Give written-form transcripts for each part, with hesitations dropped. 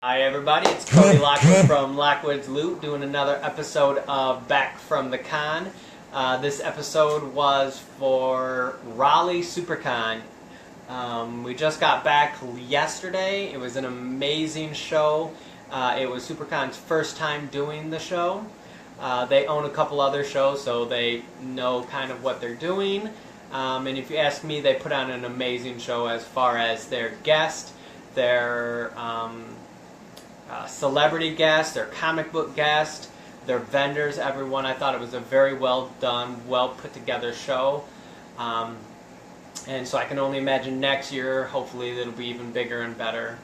Hi everybody, it's Cody Lockwood from Lockwood's Loot doing another episode of Back from the Con. This episode was for Raleigh SuperCon. We just got back yesterday. It was an amazing show. It was SuperCon's first time doing the show. They own a couple other shows, so they know kind of what they're doing. And if you ask me, they put on an amazing show as far as their guest, their celebrity guests, their comic book guests, their vendors, everyone. I thought it was a very well done, well put together show. And so I can only imagine next year, hopefully it'll be even bigger and better.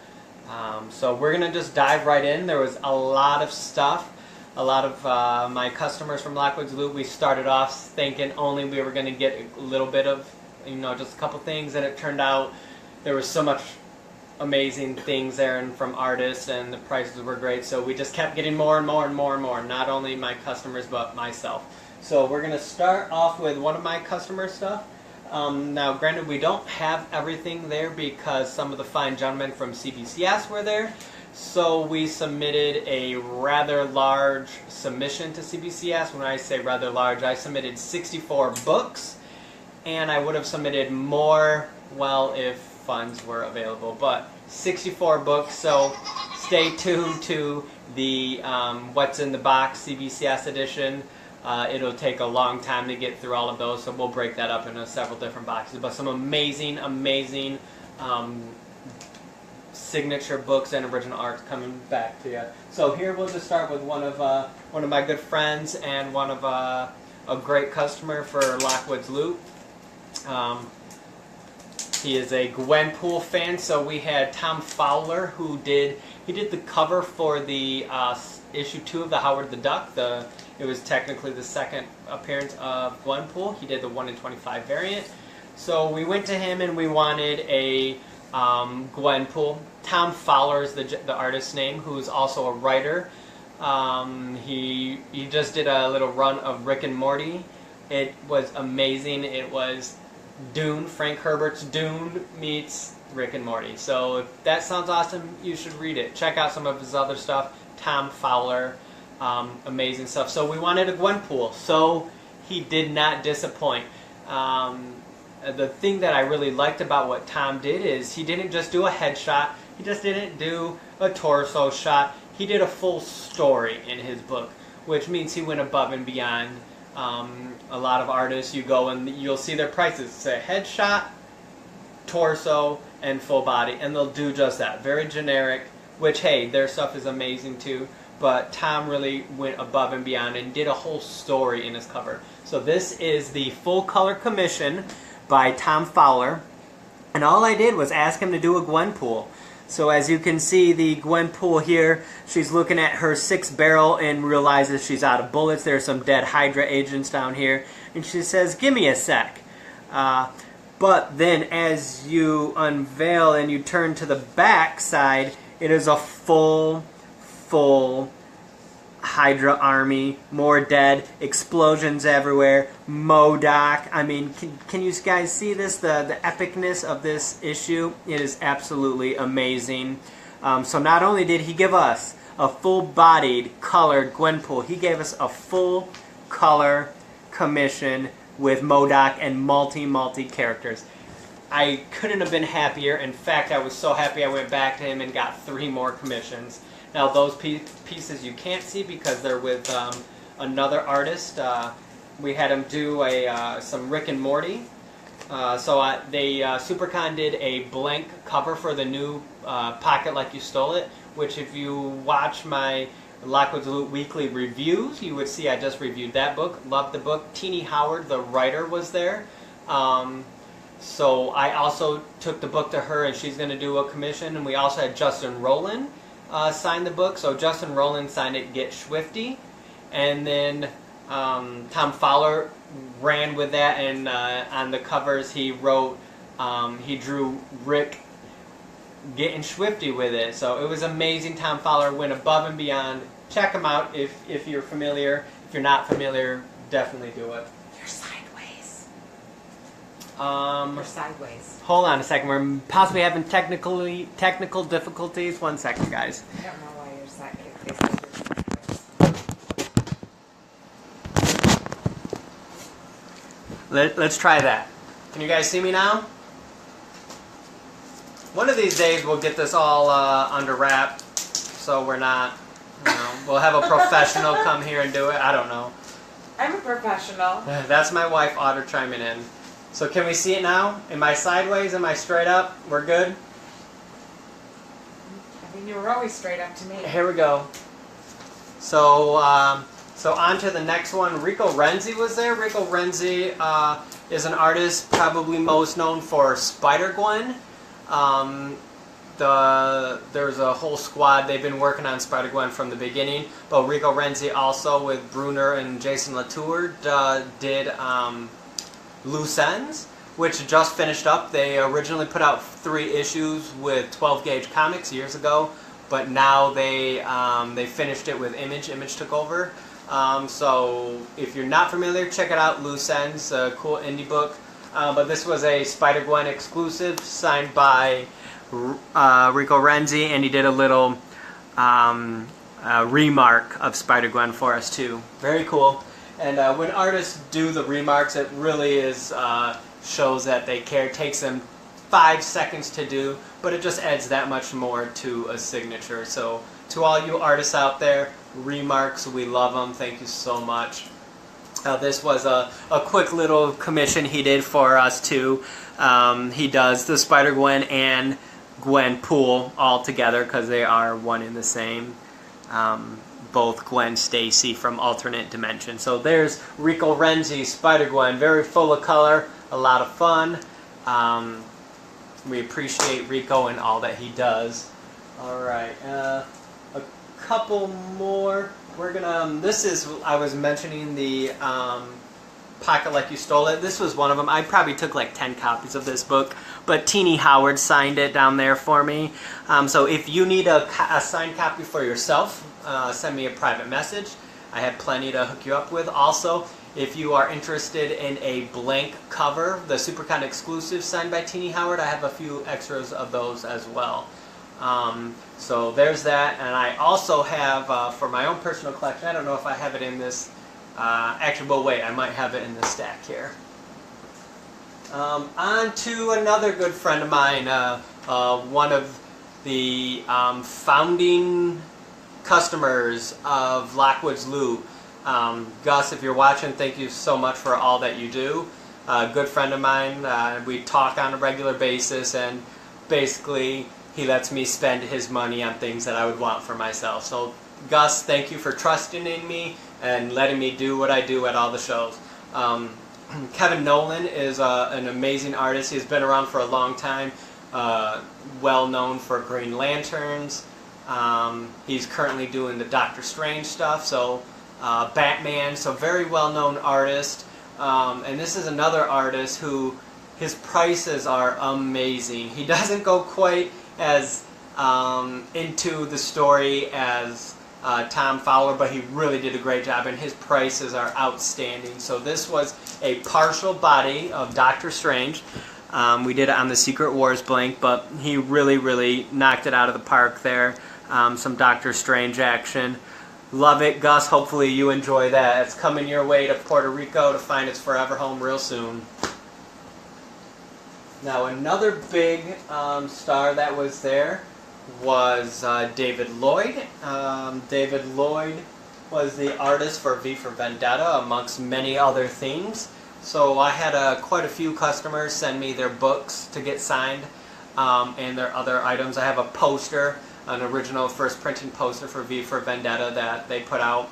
So we're going to just dive right in. There was a lot of stuff. A lot of my customers from Lockwood's Loot, we started off thinking only we were going to get a little bit of, just a couple things, and it turned out there was so much amazing things there and from artists, and the prices were great, so we just kept getting more and more and more and more, not only my customers but myself. So we're going to start off with one of my customer stuff. Now granted, we don't have everything there because some of the fine gentlemen from CBCS were there, so we submitted a rather large submission to CBCS. When I say rather large, I submitted 64 books, and I would have submitted more, well, if funds were available, but 64 books, so stay tuned to the What's in the Box CBCS edition. It'll take a long time to get through all of those, so we'll break that up into several different boxes, but some amazing signature books and original art coming back to you. So here we'll just start with one of my good friends and one of a great customer for Lockwood's Loot. He is a Gwenpool fan, so we had Tom Fowler, who did the cover for the issue 2 of the Howard the Duck. It was technically the second appearance of Gwenpool. He did the 1 in 25 variant. So we went to him and we wanted a Gwenpool. Tom Fowler is the artist's name, who's also a writer. He just did a little run of Rick and Morty. It was amazing. It was Dune, Frank Herbert's Dune meets Rick and Morty. So if that sounds awesome, you should read it. Check out some of his other stuff. Tom Fowler, amazing stuff. So we wanted a Gwenpool, so he did not disappoint. The thing that I really liked about what Tom did is he didn't just do a headshot. He just didn't do a torso shot. He did a full story in his book, which means he went above and beyond. A lot of artists, you go and you'll see their prices. Say headshot, torso, and full body, and they'll do just that. Very generic, which, hey, their stuff is amazing too, but Tom really went above and beyond and did a whole story in his cover. So this is the full color commission by Tom Fowler, and all I did was ask him to do a Gwenpool. So as you can see, the Gwenpool here, she's looking at her 6-barrel and realizes she's out of bullets. There's some dead Hydra agents down here, and she says, "Give me a sec." But then as you unveil and you turn to the back side, it is a full Hydra army, more dead, explosions everywhere, MODOK. I mean, can you guys see this? The epicness of this issue, it is absolutely amazing. So not only did he give us a full-bodied, colored Gwenpool, he gave us a full-color commission with MODOK and multi characters. I couldn't have been happier. In fact, I was so happy I went back to him and got 3 more commissions. Now those pieces you can't see because they're with another artist. We had him do some Rick and Morty. SuperCon did a blank cover for the new Pocket Like You Stole It, which if you watch my Lockwood's Loot weekly reviews, you would see I just reviewed that book. Loved the book. Teenie Howard, the writer, was there. So I also took the book to her, and she's going to do a commission. And we also had Justin Rowland signed the book. So Justin Rowland signed it, Get Swifty. And then Tom Fowler ran with that, and on the covers he wrote, he drew Rick getting swifty with it. So it was amazing. Tom Fowler went above and beyond. Check him out if you're familiar. If you're not familiar, definitely do it. You're sideways. Or sideways. Hold on a second. We're possibly having technical difficulties. 1 second, guys. I don't know why you're sideways. Let's try that. Can you guys see me now? One of these days we'll get this all under wrap, so we're not, we'll have a professional come here and do it. I don't know. I'm a professional. That's my wife, Otter, chiming in. So can we see it now? Am I sideways? Am I straight up? We're good? I mean, you were always straight up to me. Here we go. So, so on to the next one. Rico Renzi was there. Rico Renzi is an artist probably most known for Spider-Gwen. There's a whole squad. They've been working on Spider-Gwen from the beginning. But Rico Renzi also with Brunner and Jason Latour did Loose Ends, which just finished up. They originally put out 3 issues with 12 Gauge Comics years ago, but now they finished it with Image. Image took over. So if you're not familiar, check it out. Loose Ends, a cool indie book. But this was a Spider-Gwen exclusive signed by Rico Renzi, and he did a little remark of Spider-Gwen for us too. Very cool. And when artists do the remarks, it really is shows that they care. It takes them 5 seconds to do, but it just adds that much more to a signature. So to all you artists out there, remarks, we love them. Thank you so much. This was a quick little commission he did for us too. He does the Spider-Gwen and Gwenpool all together because they are one and the same. Both Gwen Stacy from Alternate Dimension. So there's Rico Renzi, Spider-Gwen, very full of color, a lot of fun. We appreciate Rico and all that he does. All right, a couple more. We're gonna. This is, I was mentioning the Pocket Like You Stole It. This was one of them. I probably took like 10 copies of this book, but Teenie Howard signed it down there for me. So if you need a signed copy for yourself, send me a private message. I have plenty to hook you up with. Also, if you are interested in a blank cover, the Supercon exclusive signed by Teenie Howard, I have a few extras of those as well. So there's that, and I also have, for my own personal collection, I don't know if I have it in this, actually, well wait, I might have it in this stack here. On to another good friend of mine, one of the founding customers of Lockwood's Loot. Gus, if you're watching, thank you so much for all that you do. Good friend of mine, we talk on a regular basis, and basically he lets me spend his money on things that I would want for myself. So Gus, thank you for trusting in me and letting me do what I do at all the shows. Kevin Nolan is an amazing artist. He's been around for a long time, well known for Green Lanterns. He's currently doing the Doctor Strange stuff, so Batman, so very well known artist. And this is another artist who, his prices are amazing. He doesn't go quite as into the story as Tom Fowler, but he really did a great job, and his prices are outstanding. So this was a partial body of Doctor Strange. We did it on the Secret Wars blank, but he really knocked it out of the park there. Some Doctor Strange action. Love it, Gus. Hopefully you enjoy that. It's coming your way to Puerto Rico to find its forever home real soon. Now another big star that was there was David Lloyd. David Lloyd was the artist for V for Vendetta, amongst many other things. So I had quite a few customers send me their books to get signed, and their other items. I have a poster, an original first printing poster for V for Vendetta that they put out.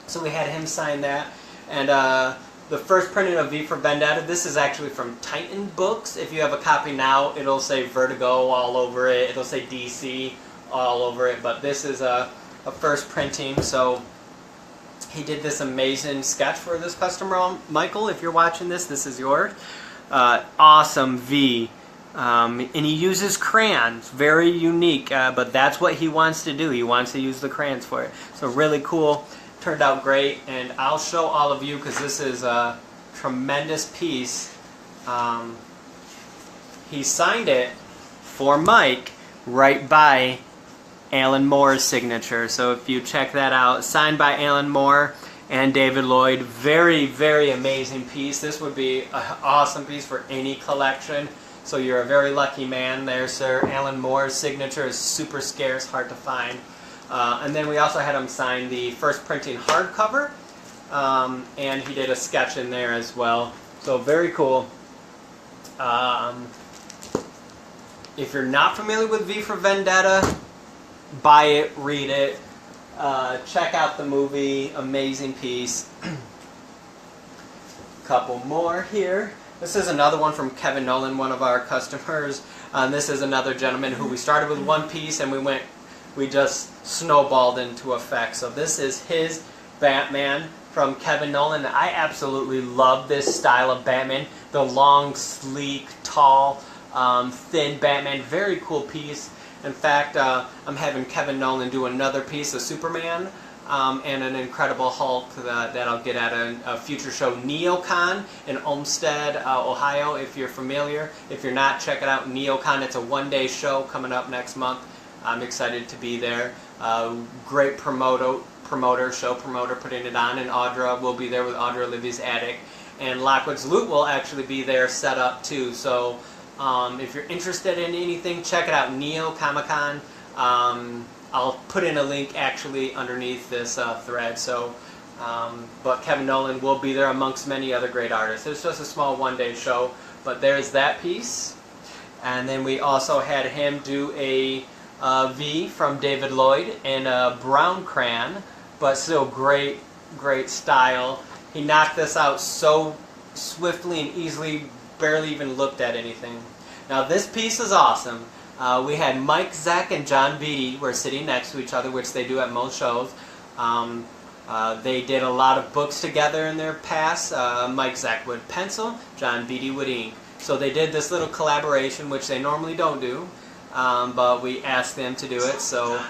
So we had him sign that. And the first printing of V for Vendetta, this is actually from Titan Books. If you have a copy now, it'll say Vertigo all over it. It'll say DC all over it. But this is a first printing. So he did this amazing sketch for this customer. Michael, if you're watching this, this is yours. Awesome V. And he uses crayons, very unique, but that's what he wants to do. He wants to use the crayons for it. So really cool, turned out great, and I'll show all of you, because this is a tremendous piece he signed it for Mike right by Alan Moore's signature. So if you check that out, signed by Alan Moore and David Lloyd. Very, very amazing piece. This would be an awesome piece for any collection. So you're a very lucky man there, sir. Alan Moore's signature is super scarce, hard to find. And then we also had him sign the first printing hardcover. And he did a sketch in there as well. So very cool. If you're not familiar with V for Vendetta, buy it, read it, check out the movie, amazing piece. Couple more here. This is another one from Kevin Nolan, one of our customers. This is another gentleman who we started with one piece and we just snowballed into effect. So this is his Batman from Kevin Nolan. I absolutely love this style of Batman. The long, sleek, tall, thin Batman. Very cool piece. In fact, I'm having Kevin Nolan do another piece of Superman and an Incredible Hulk that I'll get at a future show, NeoCon in Olmsted, Ohio, if you're familiar. If you're not, check it out, NeoCon. It's a one-day show coming up next month. I'm excited to be there. Great show promoter putting it on, and Audra will be there with Audra Olivia's Attic. And Lockwood's Loot will actually be there set up too. So if you're interested in anything, check it out, Neo Comic Con. I'll put in a link actually underneath this thread. So, but Kevin Nolan will be there amongst many other great artists. It's just a small one-day show, but there's that piece. And then we also had him do a V from David Lloyd in a brown crayon, but still great, great style. He knocked this out so swiftly and easily, barely even looked at anything. Now this piece is awesome. We had Mike Zeck and John Beatty were sitting next to each other, which they do at most shows. They did a lot of books together in their past. Mike Zeck would pencil, John Beatty would ink. So they did this little collaboration, which they normally don't do, but we asked them to do it. So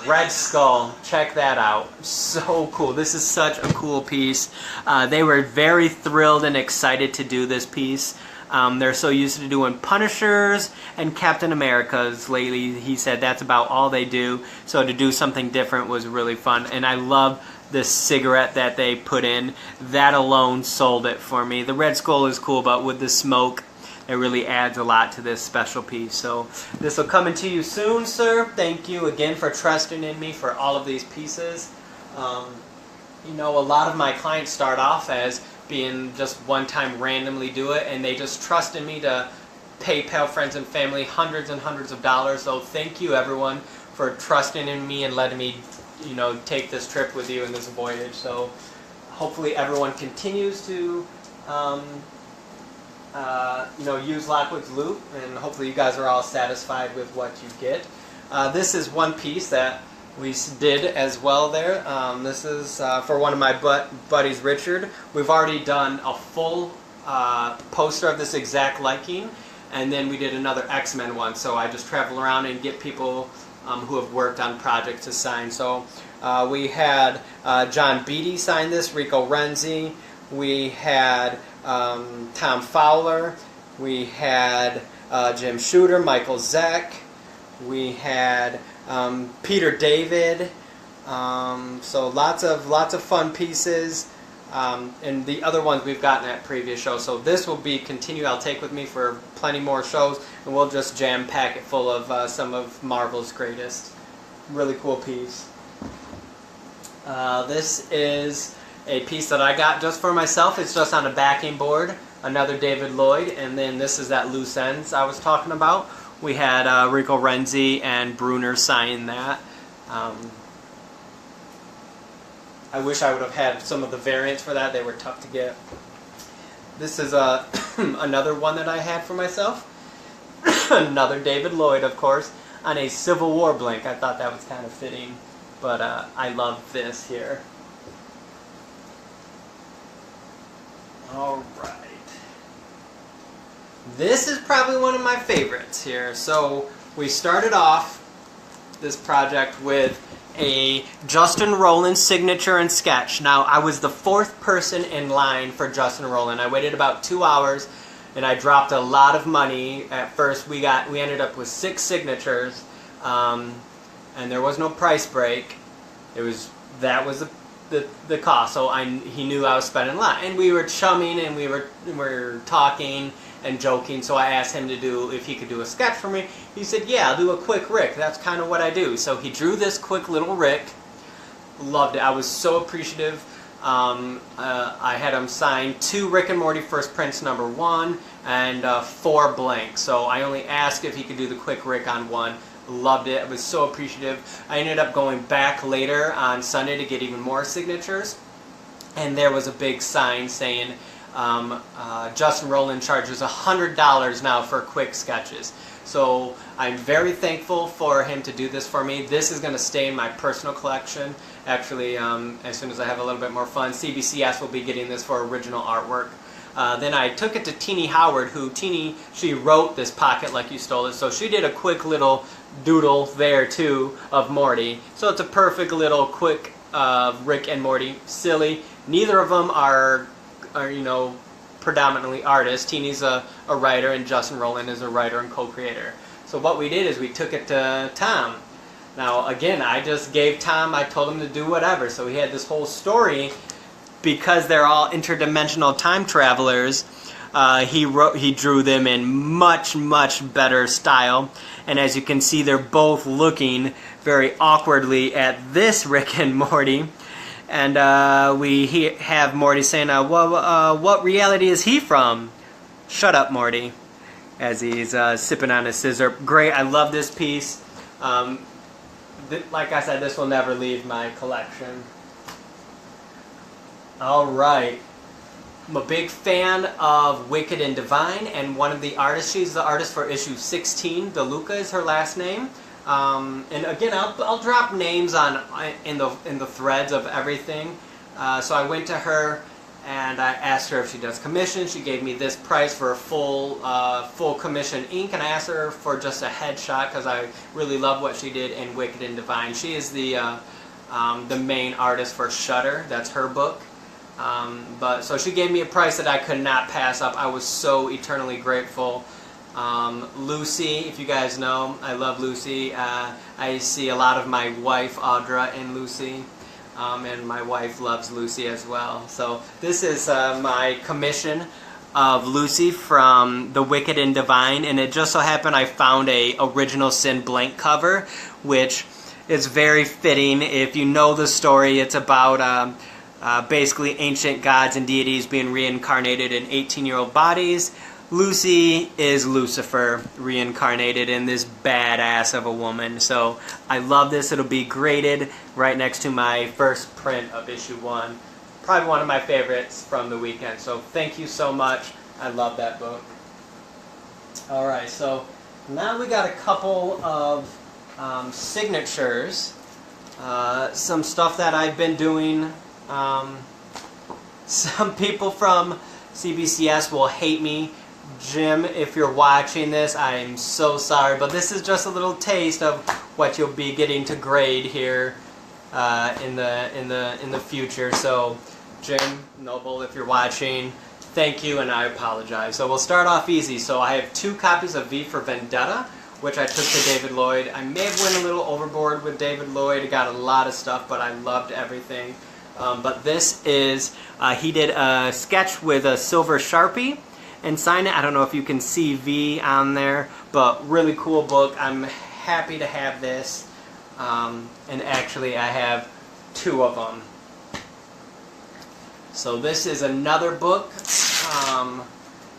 Red Skull, check that out. So cool. This is such a cool piece. They were very thrilled and excited to do this piece. They're so used to doing Punishers and Captain Americas lately. He said that's about all they do. So to do something different was really fun. And I love this cigarette that they put in. That alone sold it for me. The Red Skull is cool, but with the smoke, it really adds a lot to this special piece. So this will come into you soon, sir. Thank you again for trusting in me for all of these pieces. You know, a lot of my clients start off as being just one time randomly do it, and they just trust in me to PayPal friends and family hundreds and hundreds of dollars. So thank you everyone for trusting in me and letting me, you know, take this trip with you in this voyage. So hopefully everyone continues to you know, use Lockwood's Loot, and hopefully you guys are all satisfied with what you get. This is one piece that we did as well there. This is for one of my buddies, Richard. We've already done a full poster of this exact liking, and then we did another X-Men one. So I just travel around and get people who have worked on projects to sign. So we had John Beatty sign this, Rico Renzi. We had Tom Fowler. We had Jim Shooter, Michael Zeck. We had Peter David. So lots of fun pieces. And the other ones we've gotten at previous shows. So this will be continued. I'll take with me for plenty more shows, and we'll just jam pack it full of some of Marvel's greatest. Really cool piece. This is a piece that I got just for myself. It's just on a backing board. Another David Lloyd, and then this is that loose ends I was talking about. We had Rico Renzi and Bruner sign that. I wish I would have had some of the variants for that. They were tough to get. This is another one that I had for myself. Another David Lloyd, of course, on a Civil War blank. I thought that was kind of fitting, but I love this here. All right. This is probably one of my favorites here. So we started off this project with a Justin Roiland signature and sketch. Now, I was the 4th person in line for Justin Roiland. I waited about 2 hours, and I dropped a lot of money. At first, we ended up with 6 signatures, and there was no price break. That was the cost. So he knew I was spending a lot, and we were chumming, and we were talking and joking. So I asked him if he could do a sketch for me. He said, "Yeah, I'll do a quick Rick. That's kind of what I do." So he drew this quick little Rick. Loved it. I was so appreciative. I had him sign 2 Rick and Morty first prints #1 and 4 blanks. So I only asked if he could do the quick Rick on 1. Loved it. I was so appreciative. I ended up going back later on Sunday to get even more signatures, and there was a big sign saying Justin Roiland charges $100 now for quick sketches. So I'm very thankful for him to do this for me. This is going to stay in my personal collection. Actually, as soon as I have a little bit more fun, CBCS will be getting this for original artwork. Then I took it to Teenie Howard, she wrote this Pocket Like You Stole It, so she did a quick little doodle there too of Morty. So it's a perfect little quick Rick and Morty. Silly. Neither of them are predominantly artists. Teenie's a writer, and Justin Roiland is a writer and co-creator. So what we did is we took it to Tom. Now again, I just gave Tom, I told him to do whatever. So he had this whole story. Because they're all interdimensional time travelers, he drew them in much, much better style. And as you can see, they're both looking very awkwardly at this Rick and Morty. And we have Morty saying, what reality is he from? Shut up, Morty. As he's sipping on his scissor. Great, I love this piece. Like I said, this will never leave my collection. Alright. I'm a big fan of Wicked and Divine, and one of the artists, she's the artist for issue 16. DeLuca is her last name. And again, I'll drop names in the threads of everything. So I went to her and I asked her if she does commission. She gave me this price for a full commission ink, and I asked her for just a headshot because I really love what she did in Wicked and Divine. She is the main artist for Shudder. That's her book. So she gave me a price that I could not pass up. I was so eternally grateful. Lucy, if you guys know, I love Lucy. I see a lot of my wife Audra in Lucy, and my wife loves Lucy as well. So this is my commission of Lucy from the Wicked and Divine, and it just so happened I found a Original Sin blank cover, which is very fitting. If you know the story, it's about basically ancient gods and deities being reincarnated in 18-year-old bodies. Lucy is Lucifer reincarnated in this badass of a woman. So I love this. It'll be graded right next to my first print of issue 1. Probably one of my favorites from the weekend. So thank you so much. I love that book. Alright, so now we got a couple of signatures. Some stuff that I've been doing. Some people from CBCS will hate me. Jim, if you're watching this, I'm so sorry, but this is just a little taste of what you'll be getting to grade here in the future. So, Jim Noble, if you're watching, thank you, and I apologize. So we'll start off easy. So I have 2 copies of V for Vendetta, which I took to David Lloyd. I may have went a little overboard with David Lloyd. I got a lot of stuff, but I loved everything. But this is, he did a sketch with a silver Sharpie and signed it. I don't know if you can see V on there, but really cool book. I'm happy to have this. And actually I have 2 of them. So this is another book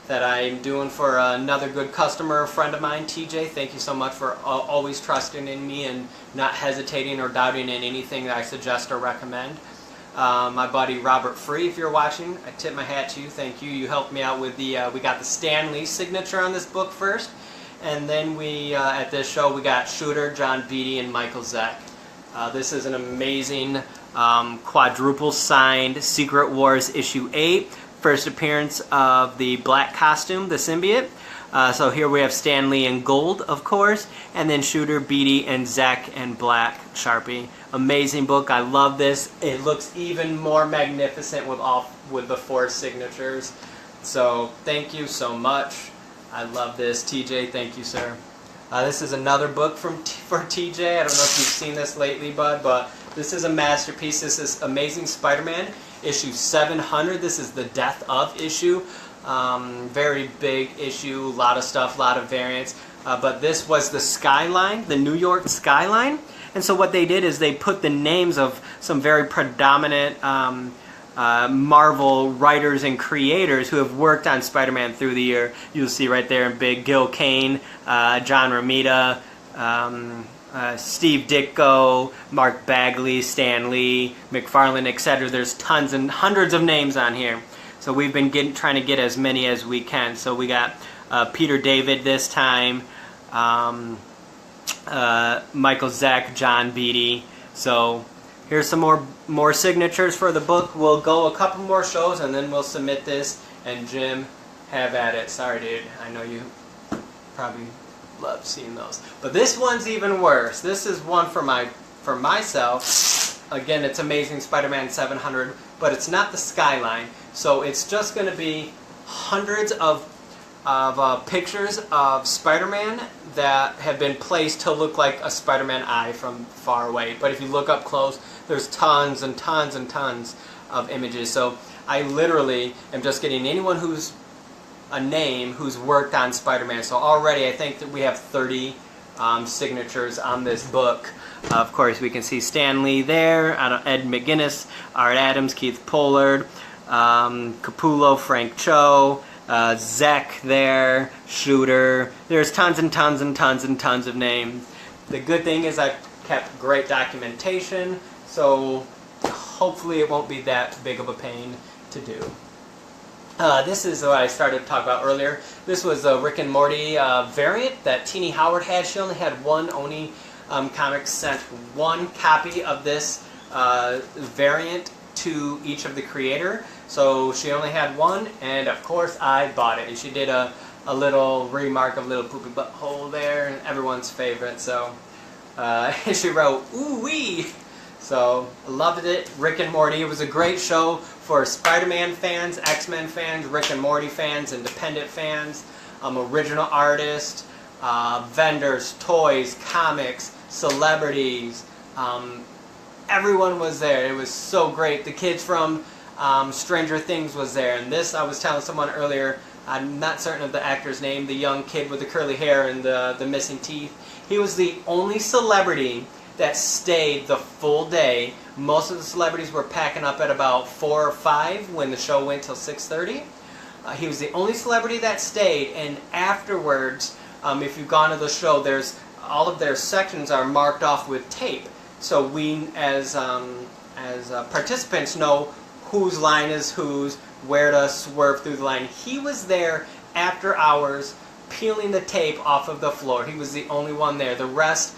that I'm doing for another good customer, a friend of mine, TJ. Thank you so much for always trusting in me and not hesitating or doubting in anything that I suggest or recommend. My buddy Robert Free, if you're watching, I tip my hat to you. Thank you. You helped me out with we got the Stan Lee signature on this book first, and then at this show we got Shooter, John Beatty, and Michael Zeck. This is an amazing quadruple signed Secret Wars issue 8, first appearance of the black costume, the symbiote. So here we have Stan Lee in gold, of course, and then Shooter, Beatty, and Zach in black Sharpie. Amazing book. I love this. It looks even more magnificent with the 4 signatures. So thank you so much. I love this. TJ, thank you, sir. This is another book for TJ. I don't know if you've seen this lately, bud, but this is a masterpiece. This is Amazing Spider-Man, issue 700. This is the Death of issue. Very big issue, a lot of stuff, a lot of variants. But this was the skyline, the New York skyline. And so what they did is they put the names of some very predominant Marvel writers and creators who have worked on Spider-Man through the year. You'll see right there in big Gil Kane, John Romita, Steve Ditko, Mark Bagley, Stan Lee, McFarlane, etc. There's tons and hundreds of names on here. So we've been trying to get as many as we can. So we got Peter David this time, Michael Zeck, John Beatty. So here's some more signatures for the book. We'll go a couple more shows and then we'll submit this. And Jim, have at it. Sorry, dude. I know you probably love seeing those. But this one's even worse. This is one for myself. Again, it's Amazing Spider-Man 700, but it's not the skyline. So it's just going to be hundreds of pictures of Spider-Man that have been placed to look like a Spider-Man eye from far away. But if you look up close, there's tons and tons and tons of images. So I literally am just getting anyone who's a name who's worked on Spider-Man. So already I think that we have 30 signatures on this book. Of course, we can see Stan Lee there, Ed McGuinness, Art Adams, Keith Pollard, Capullo, Frank Cho, Zach there, Shooter. There's tons and tons and tons and tons of names. The good thing is I've kept great documentation, so hopefully it won't be that big of a pain to do. This is what I started to talk about earlier. This was a Rick and Morty variant that Teenie Howard had. She only had one. Oni Comics sent one copy of this variant to each of the creator. So she only had one, and of course I bought it. And she did a little remark of little poopy butthole there, everyone's favorite. So she wrote, ooh wee. So I loved it. Rick and Morty. It was a great show for Spider-Man fans, X-Men fans, Rick and Morty fans, independent fans, original artists, vendors, toys, comics, celebrities. Everyone was there. It was so great. The kids from Stranger Things was there. And this, I was telling someone earlier, I'm not certain of the actor's name, the young kid with the curly hair and the missing teeth. He was the only celebrity that stayed the full day. Most of the celebrities were packing up at about 4 or 5 when the show went till 6:30. He was the only celebrity that stayed, and afterwards, if you've gone to the show, there's all of their sections are marked off with tape. So we, as participants, know whose line is whose, where to swerve through the line. He was there after hours, peeling the tape off of the floor. He was the only one there. The rest,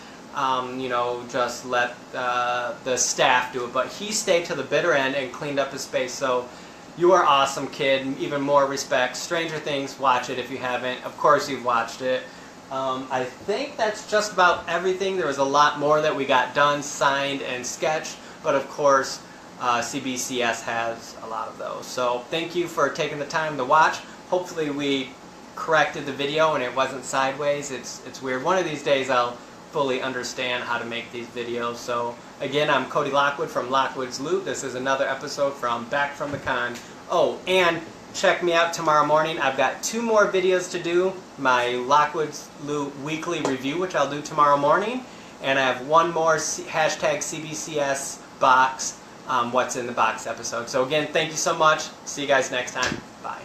just let the staff do it. But he stayed to the bitter end and cleaned up his space. So you are awesome, kid. Even more respect. Stranger Things, watch it if you haven't. Of course you've watched it. I think that's just about everything. There was a lot more that we got done, signed, and sketched. But of course, CBCS has a lot of those. So thank you for taking the time to watch. Hopefully we corrected the video and it wasn't sideways. It's weird. One of these days I'll fully understand how to make these videos. So again, I'm Cody Lockwood from Lockwood's Loot. This is another episode from Back from the Con. Oh, and check me out tomorrow morning. I've got 2 more videos to do. My Lockwood's Loot weekly review, which I'll do tomorrow morning. And I have 1 more hashtag CBCS box, what's in the box episode. So again, thank you so much. See you guys next time. Bye.